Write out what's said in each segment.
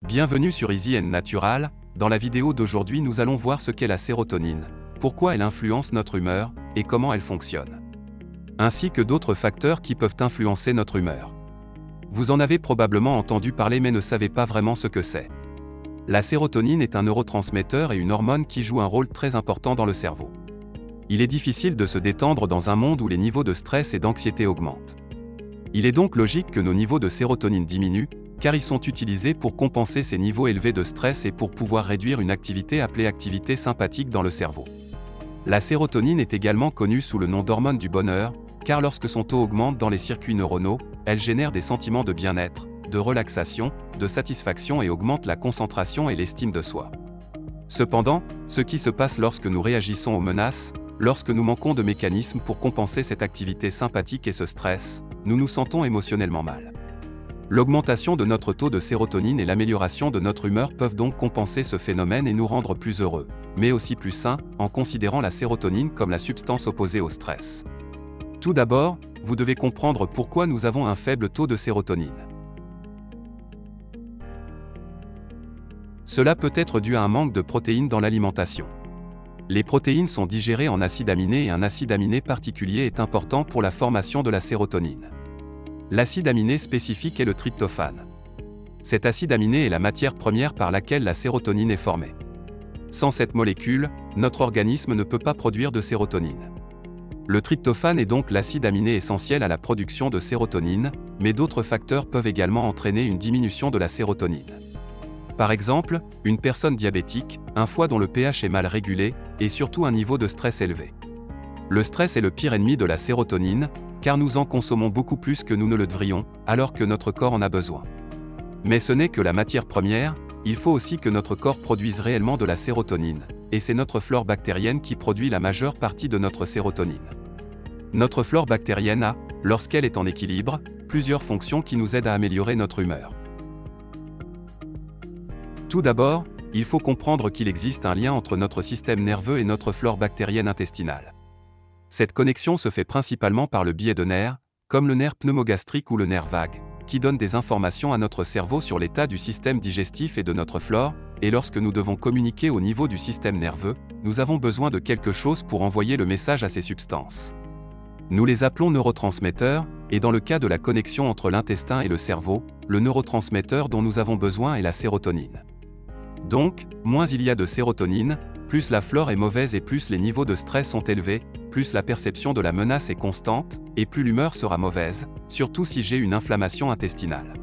Bienvenue sur Easy and Natural. Dans la vidéo d'aujourd'hui, nous allons voir ce qu'est la sérotonine, pourquoi elle influence notre humeur, et comment elle fonctionne. Ainsi que d'autres facteurs qui peuvent influencer notre humeur. Vous en avez probablement entendu parler mais ne savez pas vraiment ce que c'est. La sérotonine est un neurotransmetteur et une hormone qui joue un rôle très important dans le cerveau. Il est difficile de se détendre dans un monde où les niveaux de stress et d'anxiété augmentent. Il est donc logique que nos niveaux de sérotonine diminuent, car ils sont utilisés pour compenser ces niveaux élevés de stress et pour pouvoir réduire une activité appelée activité sympathique dans le cerveau. La sérotonine est également connue sous le nom d'hormone du bonheur, car lorsque son taux augmente dans les circuits neuronaux, elle génère des sentiments de bien-être, de relaxation, de satisfaction et augmente la concentration et l'estime de soi. Cependant, ce qui se passe lorsque nous réagissons aux menaces, lorsque nous manquons de mécanismes pour compenser cette activité sympathique et ce stress, nous nous sentons émotionnellement mal. L'augmentation de notre taux de sérotonine et l'amélioration de notre humeur peuvent donc compenser ce phénomène et nous rendre plus heureux, mais aussi plus sains, en considérant la sérotonine comme la substance opposée au stress. Tout d'abord, vous devez comprendre pourquoi nous avons un faible taux de sérotonine. Cela peut être dû à un manque de protéines dans l'alimentation. Les protéines sont digérées en acides aminés et un acide aminé particulier est important pour la formation de la sérotonine. L'acide aminé spécifique est le tryptophane. Cet acide aminé est la matière première par laquelle la sérotonine est formée. Sans cette molécule, notre organisme ne peut pas produire de sérotonine. Le tryptophane est donc l'acide aminé essentiel à la production de sérotonine, mais d'autres facteurs peuvent également entraîner une diminution de la sérotonine. Par exemple, une personne diabétique, un foie dont le pH est mal régulé, et surtout un niveau de stress élevé. Le stress est le pire ennemi de la sérotonine, car nous en consommons beaucoup plus que nous ne le devrions, alors que notre corps en a besoin. Mais ce n'est que la matière première, il faut aussi que notre corps produise réellement de la sérotonine, et c'est notre flore bactérienne qui produit la majeure partie de notre sérotonine. Notre flore bactérienne a, lorsqu'elle est en équilibre, plusieurs fonctions qui nous aident à améliorer notre humeur. Tout d'abord, il faut comprendre qu'il existe un lien entre notre système nerveux et notre flore bactérienne intestinale. Cette connexion se fait principalement par le biais de nerfs, comme le nerf pneumogastrique ou le nerf vague, qui donnent des informations à notre cerveau sur l'état du système digestif et de notre flore, et lorsque nous devons communiquer au niveau du système nerveux, nous avons besoin de quelque chose pour envoyer le message à ces substances. Nous les appelons neurotransmetteurs, et dans le cas de la connexion entre l'intestin et le cerveau, le neurotransmetteur dont nous avons besoin est la sérotonine. Donc, moins il y a de sérotonine, plus la flore est mauvaise et plus les niveaux de stress sont élevés, plus la perception de la menace est constante, et plus l'humeur sera mauvaise, surtout si j'ai une inflammation intestinale.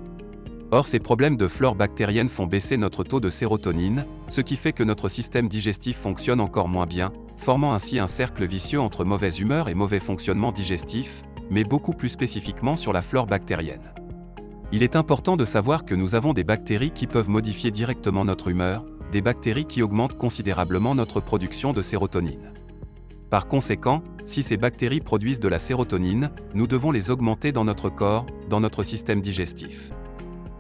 Or ces problèmes de flore bactérienne font baisser notre taux de sérotonine, ce qui fait que notre système digestif fonctionne encore moins bien, formant ainsi un cercle vicieux entre mauvaise humeur et mauvais fonctionnement digestif, mais beaucoup plus spécifiquement sur la flore bactérienne. Il est important de savoir que nous avons des bactéries qui peuvent modifier directement notre humeur, des bactéries qui augmentent considérablement notre production de sérotonine. Par conséquent, si ces bactéries produisent de la sérotonine, nous devons les augmenter dans notre corps, dans notre système digestif.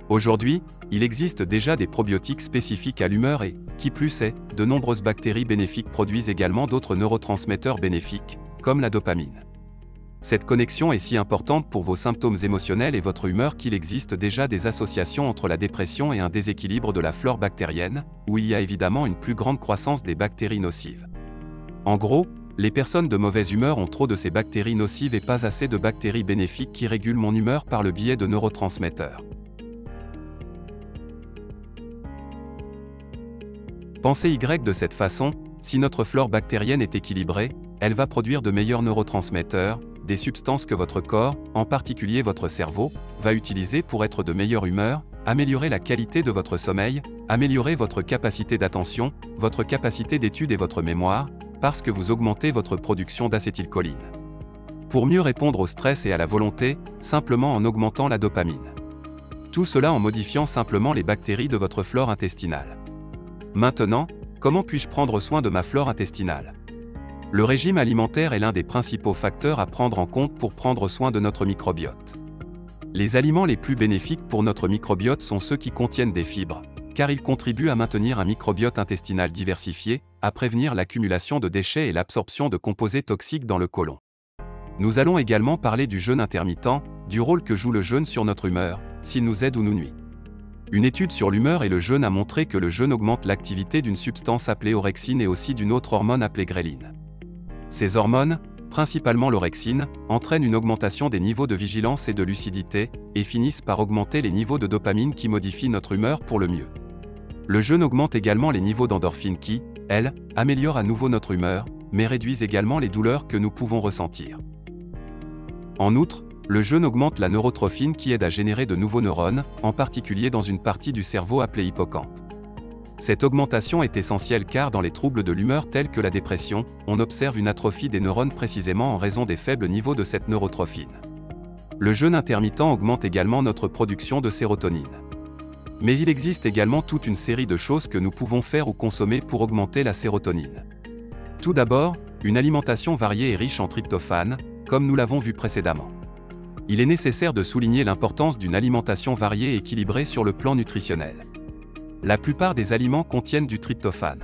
Aujourd'hui, il existe déjà des probiotiques spécifiques à l'humeur et, qui plus est, de nombreuses bactéries bénéfiques produisent également d'autres neurotransmetteurs bénéfiques, comme la dopamine. Cette connexion est si importante pour vos symptômes émotionnels et votre humeur qu'il existe déjà des associations entre la dépression et un déséquilibre de la flore bactérienne, où il y a évidemment une plus grande croissance des bactéries nocives. En gros, les personnes de mauvaise humeur ont trop de ces bactéries nocives et pas assez de bactéries bénéfiques qui régulent mon humeur par le biais de neurotransmetteurs. Pensez Y de cette façon, si notre flore bactérienne est équilibrée, elle va produire de meilleurs neurotransmetteurs, des substances que votre corps, en particulier votre cerveau, va utiliser pour être de meilleure humeur, améliorer la qualité de votre sommeil, améliorer votre capacité d'attention, votre capacité d'étude et votre mémoire, parce que vous augmentez votre production d'acétylcholine. Pour mieux répondre au stress et à la volonté, simplement en augmentant la dopamine. Tout cela en modifiant simplement les bactéries de votre flore intestinale. Maintenant, comment puis-je prendre soin de ma flore intestinale ? Le régime alimentaire est l'un des principaux facteurs à prendre en compte pour prendre soin de notre microbiote. Les aliments les plus bénéfiques pour notre microbiote sont ceux qui contiennent des fibres, car ils contribuent à maintenir un microbiote intestinal diversifié, à prévenir l'accumulation de déchets et l'absorption de composés toxiques dans le côlon. Nous allons également parler du jeûne intermittent, du rôle que joue le jeûne sur notre humeur, s'il nous aide ou nous nuit. Une étude sur l'humeur et le jeûne a montré que le jeûne augmente l'activité d'une substance appelée orexine et aussi d'une autre hormone appelée gréline. Ces hormones, principalement l'orexine, entraînent une augmentation des niveaux de vigilance et de lucidité, et finissent par augmenter les niveaux de dopamine qui modifient notre humeur pour le mieux. Le jeûne augmente également les niveaux d'endorphine qui, elles, améliorent à nouveau notre humeur, mais réduisent également les douleurs que nous pouvons ressentir. En outre, le jeûne augmente la neurotrophine qui aide à générer de nouveaux neurones, en particulier dans une partie du cerveau appelée hippocampe. Cette augmentation est essentielle car dans les troubles de l'humeur tels que la dépression, on observe une atrophie des neurones précisément en raison des faibles niveaux de cette neurotrophine. Le jeûne intermittent augmente également notre production de sérotonine. Mais il existe également toute une série de choses que nous pouvons faire ou consommer pour augmenter la sérotonine. Tout d'abord, une alimentation variée et riche en tryptophane, comme nous l'avons vu précédemment. Il est nécessaire de souligner l'importance d'une alimentation variée et équilibrée sur le plan nutritionnel. La plupart des aliments contiennent du tryptophane.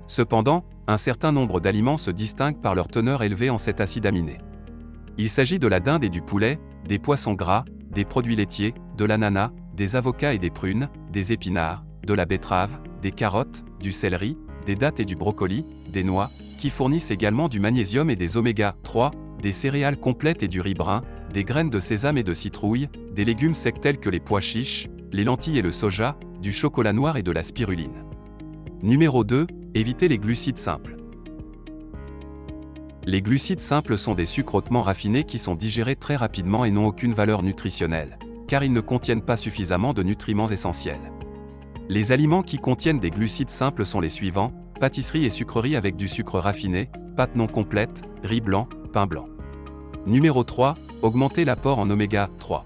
Cependant, un certain nombre d'aliments se distinguent par leur teneur élevée en cet acide aminé. Il s'agit de la dinde et du poulet, des poissons gras, des produits laitiers, de l'ananas, des avocats et des prunes, des épinards, de la betterave, des carottes, du céleri, des dattes et du brocoli, des noix, qui fournissent également du magnésium et des oméga 3, des céréales complètes et du riz brun, des graines de sésame et de citrouille, des légumes secs tels que les pois chiches, les lentilles et le soja, du chocolat noir et de la spiruline. Numéro 2. Évitez les glucides simples. Les glucides simples sont des sucres hautement raffinés qui sont digérés très rapidement et n'ont aucune valeur nutritionnelle, car ils ne contiennent pas suffisamment de nutriments essentiels. Les aliments qui contiennent des glucides simples sont les suivants: pâtisseries et sucreries avec du sucre raffiné, pâtes non complètes, riz blanc, pain blanc. Numéro 3. Augmenter l'apport en oméga 3.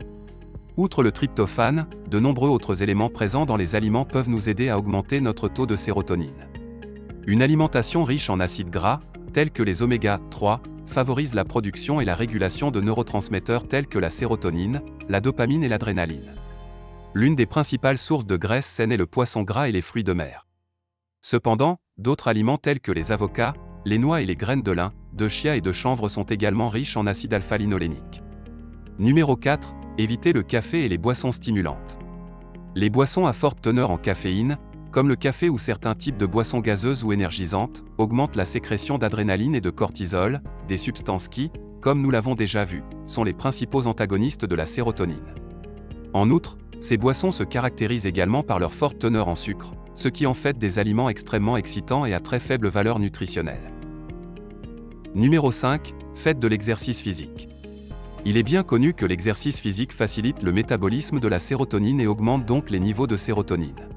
Outre le tryptophane, de nombreux autres éléments présents dans les aliments peuvent nous aider à augmenter notre taux de sérotonine. Une alimentation riche en acides gras, tels que les oméga 3, favorise la production et la régulation de neurotransmetteurs tels que la sérotonine, la dopamine et l'adrénaline. L'une des principales sources de graisse saine est le poisson gras et les fruits de mer. Cependant, d'autres aliments tels que les avocats, les noix et les graines de lin, de chia et de chanvre sont également riches en acide alpha-linolénique. Numéro 4. Évitez le café et les boissons stimulantes. Les boissons à forte teneur en caféine, comme le café ou certains types de boissons gazeuses ou énergisantes, augmentent la sécrétion d'adrénaline et de cortisol, des substances qui, comme nous l'avons déjà vu, sont les principaux antagonistes de la sérotonine. En outre, ces boissons se caractérisent également par leur forte teneur en sucre, ce qui en fait des aliments extrêmement excitants et à très faible valeur nutritionnelle. Numéro 5. Faites de l'exercice physique. Il est bien connu que l'exercice physique facilite le métabolisme de la sérotonine et augmente donc les niveaux de sérotonine.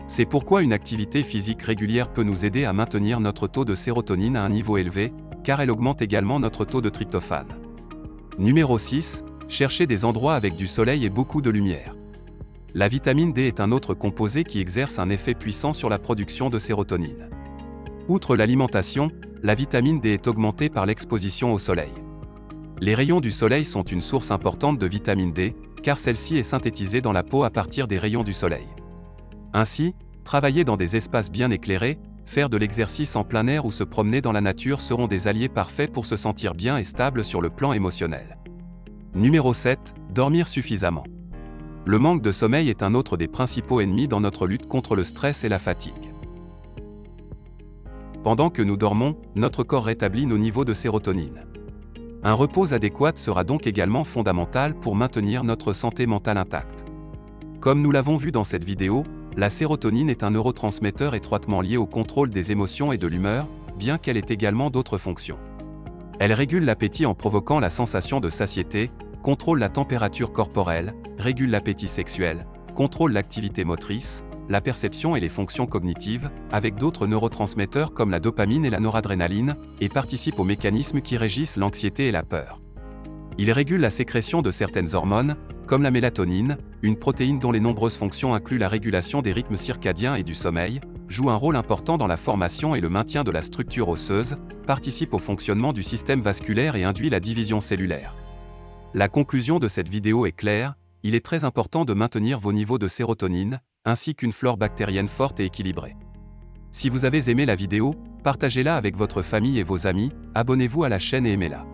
C'est pourquoi une activité physique régulière peut nous aider à maintenir notre taux de sérotonine à un niveau élevé, car elle augmente également notre taux de tryptophane. Numéro 6. Cherchez des endroits avec du soleil et beaucoup de lumière. La vitamine D est un autre composé qui exerce un effet puissant sur la production de sérotonine. Outre l'alimentation, la vitamine D est augmentée par l'exposition au soleil. Les rayons du soleil sont une source importante de vitamine D, car celle-ci est synthétisée dans la peau à partir des rayons du soleil. Ainsi, travailler dans des espaces bien éclairés, faire de l'exercice en plein air ou se promener dans la nature seront des alliés parfaits pour se sentir bien et stable sur le plan émotionnel. Numéro 7. Dormir suffisamment. Le manque de sommeil est un autre des principaux ennemis dans notre lutte contre le stress et la fatigue. Pendant que nous dormons, notre corps rétablit nos niveaux de sérotonine. Un repos adéquat sera donc également fondamental pour maintenir notre santé mentale intacte. Comme nous l'avons vu dans cette vidéo, la sérotonine est un neurotransmetteur étroitement lié au contrôle des émotions et de l'humeur, bien qu'elle ait également d'autres fonctions. Elle régule l'appétit en provoquant la sensation de satiété, contrôle la température corporelle, régule l'appétit sexuel, contrôle l'activité motrice, la perception et les fonctions cognitives, avec d'autres neurotransmetteurs comme la dopamine et la noradrénaline, et participe aux mécanismes qui régissent l'anxiété et la peur. Il régule la sécrétion de certaines hormones, comme la mélatonine, une protéine dont les nombreuses fonctions incluent la régulation des rythmes circadiens et du sommeil, joue un rôle important dans la formation et le maintien de la structure osseuse, participe au fonctionnement du système vasculaire et induit la division cellulaire. La conclusion de cette vidéo est claire, il est très important de maintenir vos niveaux de sérotonine, ainsi qu'une flore bactérienne forte et équilibrée. Si vous avez aimé la vidéo, partagez-la avec votre famille et vos amis, abonnez-vous à la chaîne et aimez-la.